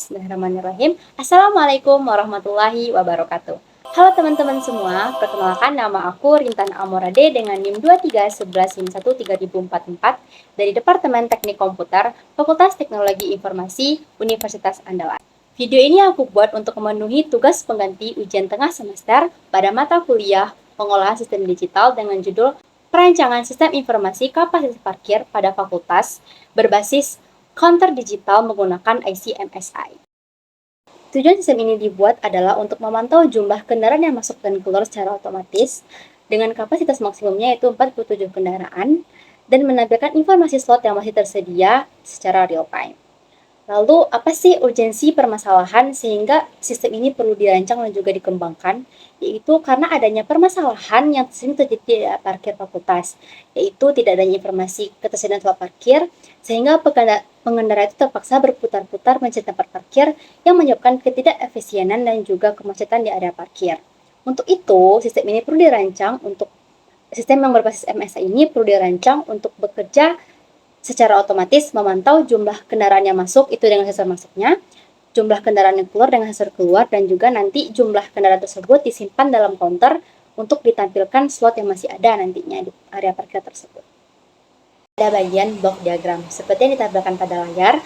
Bismillahirrahmanirrahim. Assalamualaikum warahmatullahi wabarakatuh. Halo teman-teman semua, perkenalkan nama aku Rintan Amorade dengan NIM 23111334 dari Departemen Teknik Komputer, Fakultas Teknologi Informasi, Universitas Andalas. Video ini aku buat untuk memenuhi tugas pengganti ujian tengah semester pada mata kuliah Pengolahan Sistem Digital dengan judul Perancangan Sistem Informasi Kapasitas Parkir pada Fakultas berbasis counter digital menggunakan IC MSI. Tujuan sistem ini dibuat adalah untuk memantau jumlah kendaraan yang masuk dan keluar secara otomatis dengan kapasitas maksimumnya yaitu 47 kendaraan dan menampilkan informasi slot yang masih tersedia secara real time. Lalu, apa sih urgensi permasalahan sehingga sistem ini perlu dirancang dan juga dikembangkan? Yaitu karena adanya permasalahan yang sering terjadi di parkir fakultas, yaitu tidak adanya informasi ketersediaan slot parkir, sehingga pengendara itu terpaksa berputar-putar mencari tempat parkir yang menyebabkan ketidakefisienan dan juga kemacetan di area parkir. Untuk itu, sistem ini perlu dirancang untuk sistem yang berbasis MSI ini perlu dirancang untuk bekerja secara otomatis memantau jumlah kendaraan yang masuk itu dengan sensor masuknya, jumlah kendaraan yang keluar dengan sensor keluar, dan juga nanti jumlah kendaraan tersebut disimpan dalam counter untuk ditampilkan slot yang masih ada nantinya di area parkir tersebut. Ada bagian block diagram seperti yang ditampilkan pada layar.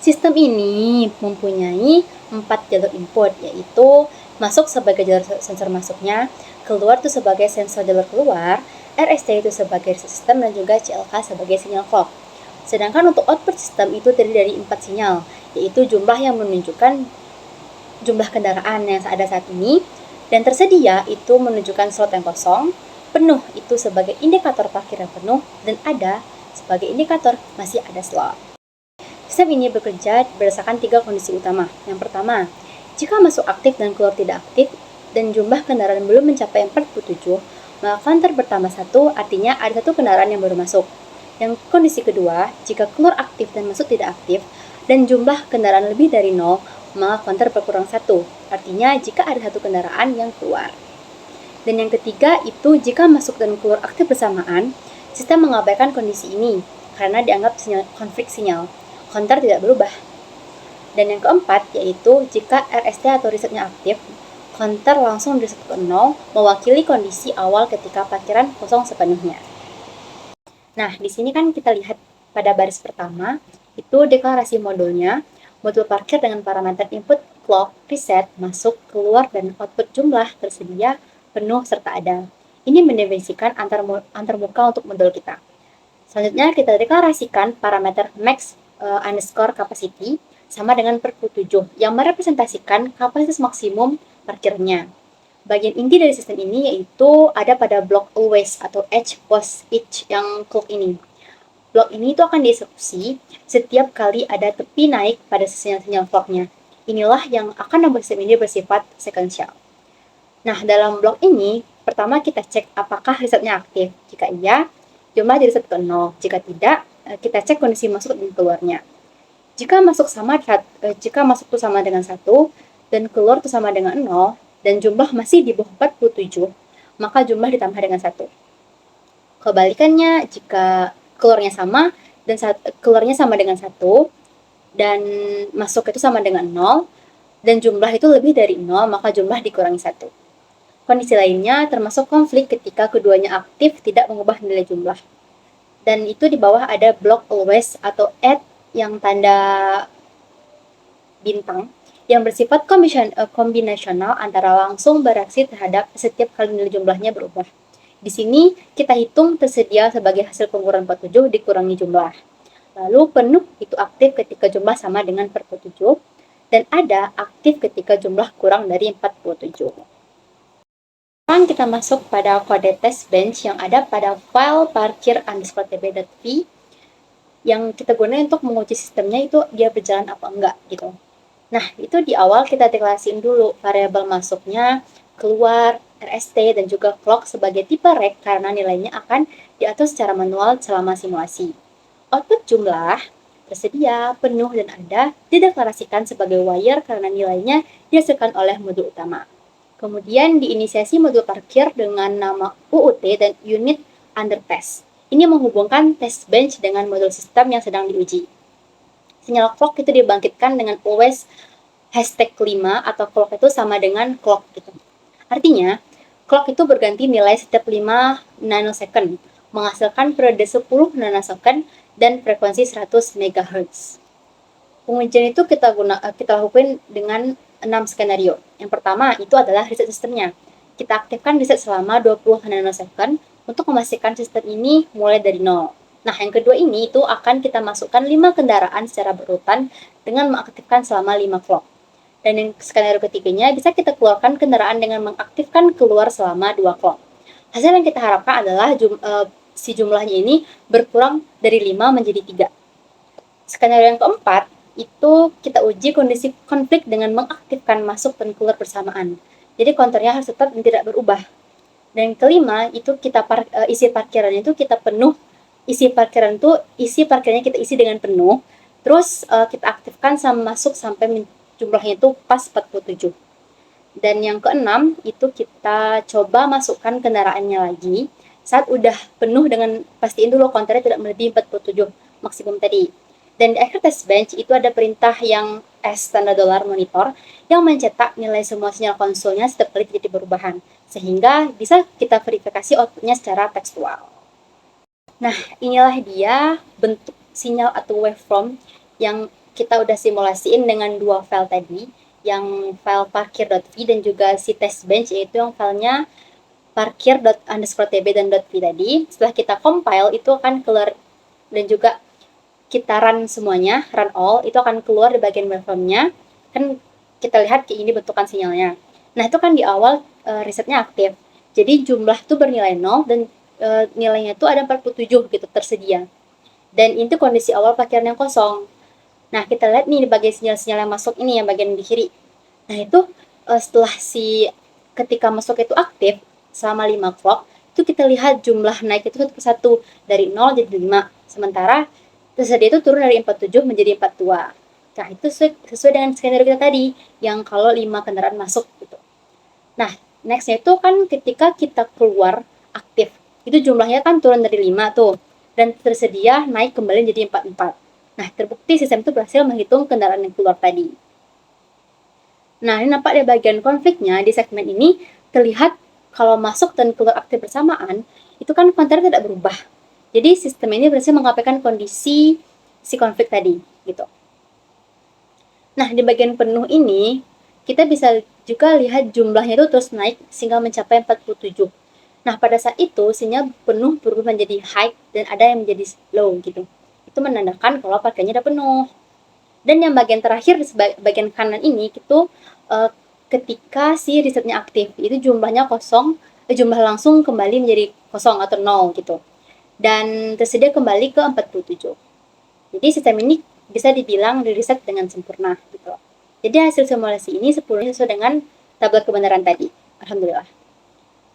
Sistem ini mempunyai 4 jalur input, yaitu masuk sebagai jalur sensor masuknya, keluar itu sebagai sensor jalur keluar, RST itu sebagai sistem, dan juga CLK sebagai sinyal clock. Sedangkan untuk output sistem itu terdiri dari 4 sinyal, yaitu jumlah yang menunjukkan jumlah kendaraan yang ada saat ini, dan tersedia itu menunjukkan slot yang kosong, penuh itu sebagai indikator parkir yang penuh, dan ada sebagai indikator masih ada slot. Sistem ini bekerja berdasarkan 3 kondisi utama. Yang pertama, jika masuk aktif dan keluar tidak aktif, dan jumlah kendaraan belum mencapai 47, maka counter bertambah 1, artinya ada 1 kendaraan yang baru masuk. Yang kondisi kedua, jika keluar aktif dan masuk tidak aktif, dan jumlah kendaraan lebih dari 0, maka counter berkurang 1, artinya jika ada 1 kendaraan yang keluar. Dan yang ketiga itu jika masuk dan keluar aktif bersamaan, sistem mengabaikan kondisi ini, karena dianggap konflik sinyal. Counter tidak berubah. Dan yang keempat yaitu jika RST atau resetnya aktif, counter langsung reset ke 0, mewakili kondisi awal ketika parkiran kosong sepenuhnya. Nah, di sini kan kita lihat pada baris pertama, itu deklarasi modulnya, modul parkir dengan parameter input, clock, reset, masuk, keluar, dan output jumlah tersedia, penuh, serta ada. Ini mendefinisikan antar muka untuk modul kita. Selanjutnya kita deklarasikan parameter max underscore capacity sama dengan 47 yang merepresentasikan kapasitas maksimum parkirnya. Bagian inti dari sistem ini yaitu ada pada blok always atau edge post each yang clock ini. Blok ini itu akan dieksekusi setiap kali ada tepi naik pada sinyal-sinyal clocknya. Inilah yang akan membuat sistem ini bersifat sequential. Nah, dalam blok ini, pertama kita cek apakah resetnya aktif. Jika iya, jumlah di reset ke 0. Jika tidak, kita cek kondisi masuk dan keluarnya. Jika masuk itu sama dengan 1 dan keluar itu sama dengan 0 dan jumlah masih di bawah 47, maka jumlah ditambah dengan 1. Kebalikannya, jika keluarnya sama dan keluarnya sama dengan 1 dan masuk itu sama dengan 0 dan jumlah itu lebih dari 0, maka jumlah dikurangi 1. Kondisi lainnya termasuk konflik ketika keduanya aktif tidak mengubah nilai jumlah. Dan itu di bawah ada block always atau add yang tanda bintang yang bersifat kombinasional antara langsung bereaksi terhadap setiap kali nilai jumlahnya berubah. Di sini kita hitung tersedia sebagai hasil pengurangan 47 dikurangi jumlah. Lalu penuh itu aktif ketika jumlah sama dengan 47 dan ada aktif ketika jumlah kurang dari 47. Sekarang kita masuk pada kode test bench yang ada pada file parkir_tb.v yang kita gunakan untuk menguji sistemnya itu dia berjalan apa enggak gitu. Nah, itu di awal kita deklarasiin dulu variabel masuknya, keluar, RST, dan juga clock sebagai tipe rec karena nilainya akan diatur secara manual selama simulasi. Output jumlah, tersedia, penuh, dan ada dideklarasikan sebagai wire karena nilainya dihasilkan oleh modul utama. Kemudian diinisiasi modul parkir dengan nama UUT dan unit under test. Ini menghubungkan test bench dengan modul sistem yang sedang diuji. sinyal clock itu dibangkitkan dengan always hashtag 5 atau clock itu sama dengan clock gitu. Artinya, clock itu berganti nilai setiap 5 nanosecond, menghasilkan periode 10 nanosecond dan frekuensi 100 MHz. Pengujian itu kita lakukan dengan 6 skenario. Yang pertama itu adalah reset sistemnya. Kita aktifkan reset selama 20 nanosecond untuk memastikan sistem ini mulai dari nol. Nah, yang kedua ini itu akan kita masukkan 5 kendaraan secara berurutan dengan mengaktifkan selama 5 clock. Dan yang skenario ketiganya bisa kita keluarkan kendaraan dengan mengaktifkan keluar selama 2 clock. Hasil yang kita harapkan adalah si jumlahnya ini berkurang dari 5 menjadi 3. Skenario yang keempat itu kita uji kondisi konflik dengan mengaktifkan masuk dan keluar bersamaan. Jadi counternya harus tetap dan tidak berubah. Dan kelima itu kita isi parkirannya itu kita penuh, isi parkirannya kita isi dengan penuh. Terus kita aktifkan sama masuk sampai jumlahnya itu pas 47. Dan yang keenam itu kita coba masukkan kendaraannya lagi saat udah penuh dengan pastiin dulu counternya tidak melebihi 47 maksimum tadi. Dan di akhir test bench itu ada perintah yang S tanda dolar monitor yang mencetak nilai semua sinyal konsolnya setiap kali terjadi perubahan, sehingga bisa kita verifikasi outputnya secara tekstual. Nah, inilah dia bentuk sinyal atau waveform yang kita udah simulasiin dengan dua file tadi, yang file parkir.v dan juga si test bench, yaitu yang filenya parkir._tb dan .v tadi. Setelah kita compile, itu akan keluar, dan juga kita run semuanya, run all, itu akan keluar di bagian waveformnya. Kan kita lihat kayak ini bentukan sinyalnya. Nah, itu kan di awal risetnya aktif. Jadi jumlah itu bernilai 0 dan nilainya itu ada 47 gitu tersedia. Dan itu kondisi awal parkiran yang kosong. Nah, kita lihat nih di bagian sinyal-sinyal yang masuk ini, yang bagian di kiri. Nah, itu setelah ketika masuk itu aktif selama 5 clock, itu kita lihat jumlah naik itu satu persatu dari 0 jadi 5. Sementara tersedia itu turun dari 47 menjadi 42. Nah, itu sesuai dengan skenario kita tadi, yang kalau 5 kendaraan masuk gitu. Nah, nextnya itu kan ketika kita keluar aktif, itu jumlahnya kan turun dari 5 tuh, dan tersedia naik kembali jadi 44. Nah, terbukti sistem itu berhasil menghitung kendaraan yang keluar tadi. Nah, ini nampak di bagian konfliknya, di segmen ini terlihat kalau masuk dan keluar aktif bersamaan, itu kan kontennya tidak berubah. Jadi sistem ini berhasil mengabaikan kondisi si konflik tadi, gitu. Nah, di bagian penuh ini, kita bisa juga lihat jumlahnya itu terus naik sehingga mencapai 47. Nah, pada saat itu sinyal penuh berubah menjadi high dan ada yang menjadi low gitu. Itu menandakan kalau pakainya udah penuh. Dan yang bagian terakhir di bagian kanan ini itu ketika si risetnya aktif, itu jumlahnya kosong, jumlah langsung kembali menjadi kosong atau 0 gitu. Dan tersedia kembali ke 47. Jadi sistem ini bisa dibilang di riset dengan sempurna gitu. Jadi hasil simulasi ini sepenuhnya sesuai dengan tabel kebenaran tadi. Alhamdulillah.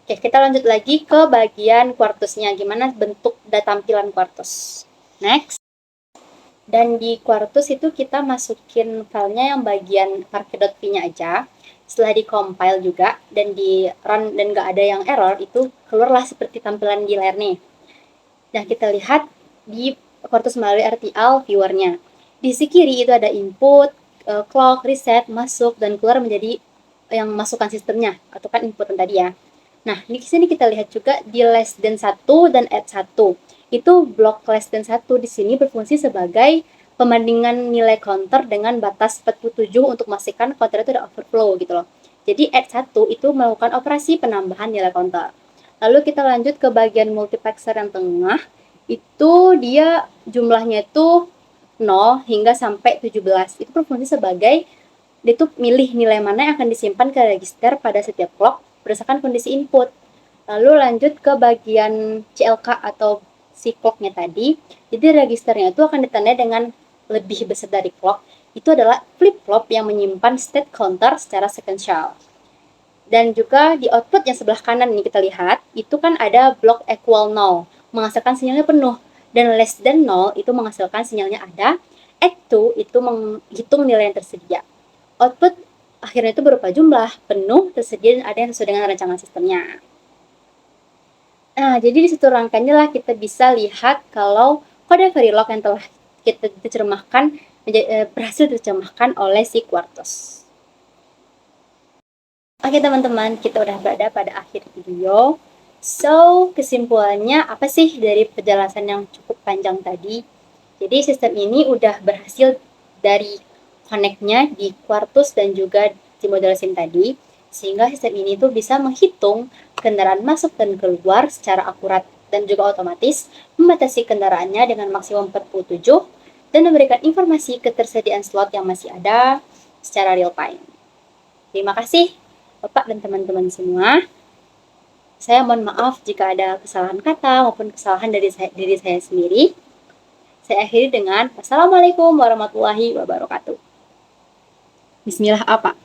Oke, kita lanjut lagi ke bagian quartusnya. Gimana bentuk dan tampilan quartus. Next. Dan di quartus itu kita masukin filenya yang bagian parkir.v-nya aja. Setelah di-compile juga dan di run dan nggak ada yang error, itu keluarlah seperti tampilan di layar nih. Nah, kita lihat di quartus melalui RTL viewernya. Di sisi kiri itu ada input, clock, reset, masuk, dan keluar menjadi yang masukkan sistemnya, atau kan inputan tadi ya. Nah, di sini kita lihat juga di less than 1 dan add 1. Itu blok less than 1 di sini berfungsi sebagai pembandingan nilai counter dengan batas 47 untuk memastikan counter itu ada overflow gitu loh. Jadi add 1 itu melakukan operasi penambahan nilai counter. Lalu kita lanjut ke bagian multiplexer yang tengah. Itu dia jumlahnya itu 0 hingga sampai 17. Itu berfungsi sebagai dia tuh milih nilai mana yang akan disimpan ke register pada setiap clock berdasarkan kondisi input. Lalu lanjut ke bagian CLK atau si clocknya tadi. Jadi registernya itu akan ditandai dengan lebih besar dari clock. Itu adalah flip-flop yang menyimpan state counter secara sequential. Dan juga di output yang sebelah kanan ini kita lihat, itu kan ada blok equal 0, menghasilkan sinyalnya penuh. Dan less than 0 itu menghasilkan sinyalnya ada. Add 2 itu menghitung nilai yang tersedia. Output akhirnya itu berupa jumlah, penuh, tersedia, dan ada yang sesuai dengan rancangan sistemnya. Nah, jadi di situ rangkaiannya lah kita bisa lihat kalau kode Verilog yang telah kita terjemahkan berhasil diterjemahkan oleh si Quartos. Oke teman-teman, kita udah berada pada akhir video. So, kesimpulannya apa sih dari penjelasan yang cukup panjang tadi? Jadi sistem ini udah berhasil dari connect-nya di Quartus dan juga di model SIM tadi, sehingga sistem ini tuh bisa menghitung kendaraan masuk dan keluar secara akurat dan juga otomatis, membatasi kendaraannya dengan maksimum 47, dan memberikan informasi ketersediaan slot yang masih ada secara real time. Terima kasih Bapak dan teman-teman semua. Saya mohon maaf jika ada kesalahan kata maupun kesalahan dari diri saya sendiri. Saya akhiri dengan Wassalamualaikum warahmatullahi wabarakatuh. Bismillah apa?